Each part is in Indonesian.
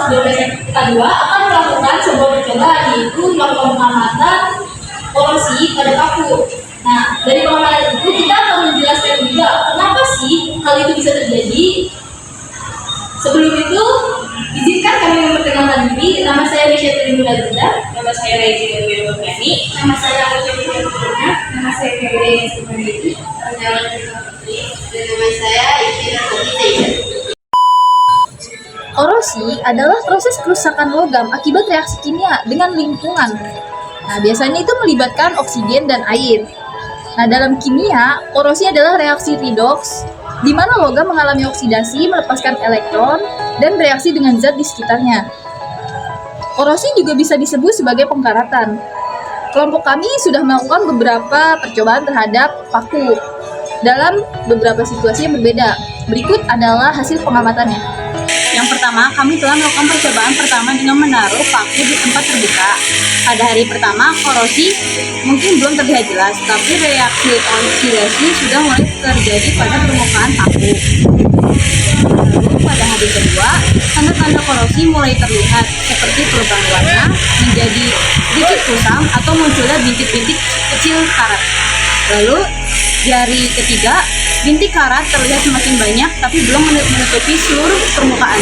12 kedua akan melakukan sebuah percobaan, yaitu melakukan pengamatan korosi pada paku. Nah, dari pengamatan itu kita akan menjelaskan juga kenapa sih hal itu bisa terjadi. Sebelum itu, izinkan kami memperkenalkan diri. Nama saya Misha Trimula Gunda. Nama saya Regina Wirwani. Nama saya Alvin Purna. Nama saya Febri Sumandiri. Nama saya Isyana Putri. Korosi adalah proses kerusakan logam akibat reaksi kimia dengan lingkungan. Nah, biasanya itu melibatkan oksigen dan air. Nah, dalam kimia, korosi adalah reaksi redoks, di mana logam mengalami oksidasi, melepaskan elektron, dan bereaksi dengan zat di sekitarnya. Korosi juga bisa disebut sebagai pengkaratan. Kelompok kami sudah melakukan beberapa percobaan terhadap paku dalam beberapa situasi yang berbeda. Berikut adalah hasil pengamatannya. Yang pertama, kami telah melakukan percobaan pertama dengan menaruh paku di tempat terbuka. Pada hari pertama, korosi mungkin belum terlihat jelas, tapi reaksi oksidasi sudah mulai terjadi pada permukaan paku. Lalu pada hari kedua, tanda-tanda korosi mulai terlihat, seperti perubahan warna menjadi sedikit kusam atau munculnya bintik-bintik kecil karat. Lalu di hari ketiga, bintik karat terlihat semakin banyak, tapi belum menutupi seluruh permukaan.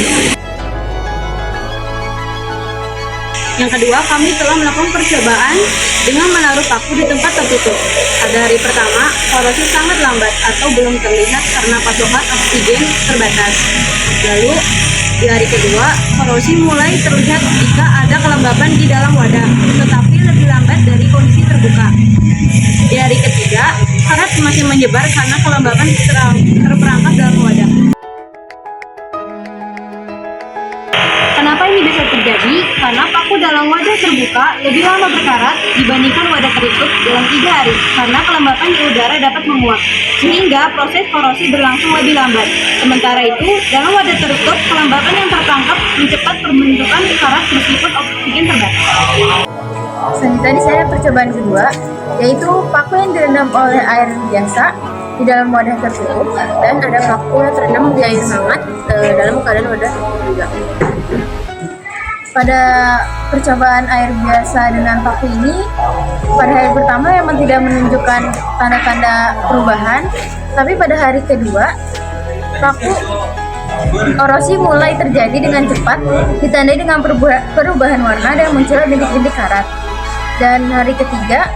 Yang kedua, kami telah melakukan percobaan dengan menaruh paku di tempat tertutup. Pada hari pertama, korosi sangat lambat atau belum terlihat karena pasokan oksigen terbatas. Lalu, di hari kedua, korosi mulai terlihat jika ada kelembapan di dalam wadah, tetapi lebih lambat dari kondisi terbuka. Di hari ketiga, karat semakin menyebar karena kelembapan terperangkap dalam wadah. Kenapa ini bisa terjadi? Karena paku dalam wadah terbuka lebih lama berkarat dibandingkan wadah tertutup dalam 3 hari, karena kelembapan di udara dapat menguap, sehingga proses korosi berlangsung lebih lambat. Sementara itu, dalam wadah tertutup, kelembapan yang tertangkap mencepat pembentukan karat meskipun oksigen terbatas. Tadi saya percobaan kedua, yaitu paku yang direndam oleh air biasa di dalam wadah tertutup, dan ada paku yang terendam di air hangat dalam keadaan wadah juga. Pada percobaan air biasa dengan paku ini, pada hari pertama memang tidak menunjukkan tanda-tanda perubahan, tapi pada hari kedua, paku korosi mulai terjadi dengan cepat, ditandai dengan perubahan warna dan muncul bintik-bintik karat. Dan hari ketiga,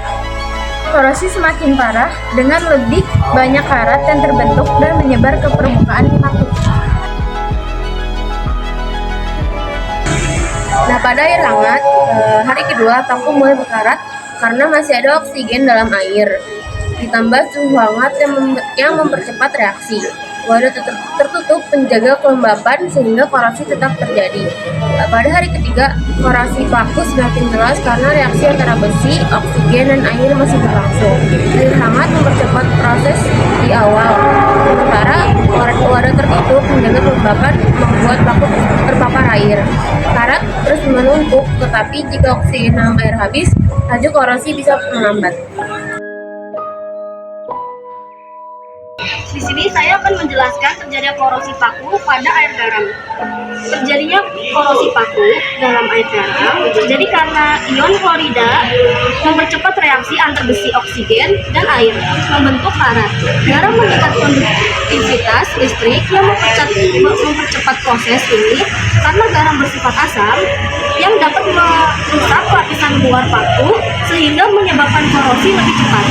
korosi semakin parah dengan lebih banyak karat yang terbentuk dan menyebar ke permukaan paku. Nah, pada air hangat, hari kedua paku mulai berkarat karena masih ada oksigen dalam air, ditambah suhu hangat yang mempercepat reaksi. Wadah tertutup menjaga kelembapan sehingga korosi tetap terjadi. Pada hari ketiga, korosi paku semakin jelas karena reaksi antara besi, oksigen, dan air masih berlangsung. Air hangat mempercepat proses di awal, sementara wadah tertutup menjaga kelembapan membuat paku terpapar air. Karat terus menumpuk, tetapi jika oksigen dalam air habis, laju korosi bisa melambat. Di sini saya akan menjelaskan terjadinya korosi paku pada air garam. Terjadinya korosi paku dalam air garam terjadi karena ion klorida mempercepat reaksi antar besi oksigen dan air membentuk karat. Garam meningkat konduktivitas listrik yang mempercepat proses ini karena garam bersifat asam yang dapat merusak lapisan luar paku sehingga menyebabkan korosi lebih cepat.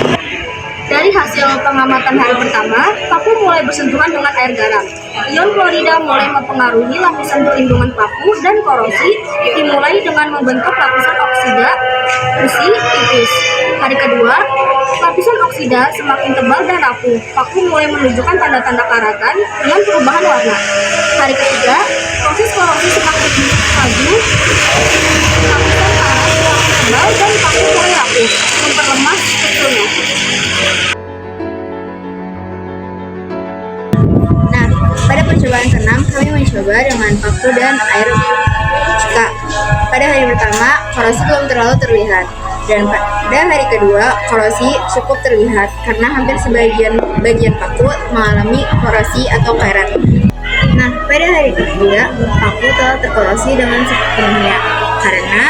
Dari hasil pengamatan hari pertama, paku mulai bersentuhan dengan air garam. Ion klorida mulai mempengaruhi lapisan perlindungan paku dan korosi dimulai dengan membentuk lapisan oksida besi tipis. Hari kedua, lapisan oksida semakin tebal dan rapuh. Paku mulai menunjukkan tanda-tanda karatan dengan perubahan warna. Hari ketiga, proses korosi semakin maju. Lapisan karat semakin tebal dan paku mulai rapuh, memperlemah teksturnya. Pada percobaan ke-6, kami mencoba dengan paku dan air cika. Pada hari pertama, korosi belum terlalu terlihat. Dan pada hari kedua, korosi cukup terlihat karena hampir sebagian paku mengalami korosi atau karat. Nah, pada Pada hari ketiga, paku telah terkorosi dengan sepenuhnya karena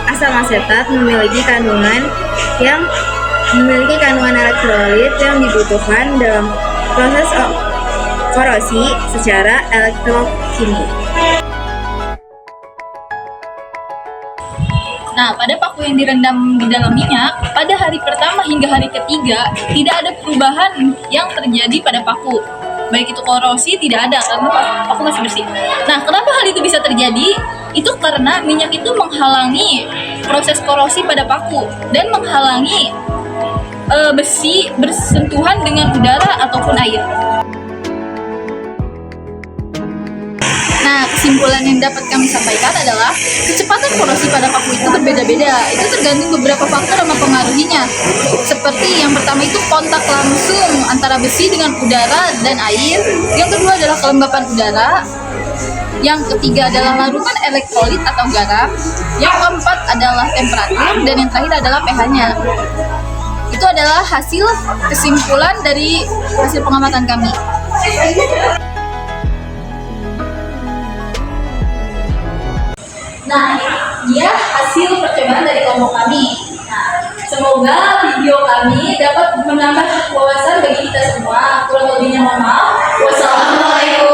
asam asetat memiliki kandungan elektrolit yang dibutuhkan dalam proses korosi secara elektrokimia. Nah, pada paku yang direndam di dalam minyak, pada hari pertama hingga hari ketiga, tidak ada perubahan yang terjadi pada paku. Baik itu korosi, tidak ada, karena paku masih bersih. Nah, kenapa hal itu bisa terjadi? Itu karena minyak itu menghalangi proses korosi pada paku, dan menghalangi besi bersentuhan dengan udara ataupun air. Nah, kesimpulan yang dapat kami sampaikan adalah kecepatan korosi pada paku itu berbeda-beda. Itu tergantung beberapa faktor yang mempengaruhinya. Seperti yang pertama itu kontak langsung antara besi dengan udara dan air. Yang kedua adalah kelembapan udara. Yang ketiga adalah larutan elektrolit atau garam. Yang keempat adalah temperatur. Dan yang terakhir adalah pH-nya. Itu adalah hasil kesimpulan dari hasil pengamatan kami. Nah, dia hasil percobaan dari kelompok kami. Nah, semoga video kami dapat menambah wawasan bagi kita semua. Kurang lebihnya mohon maaf. Wassalamualaikum.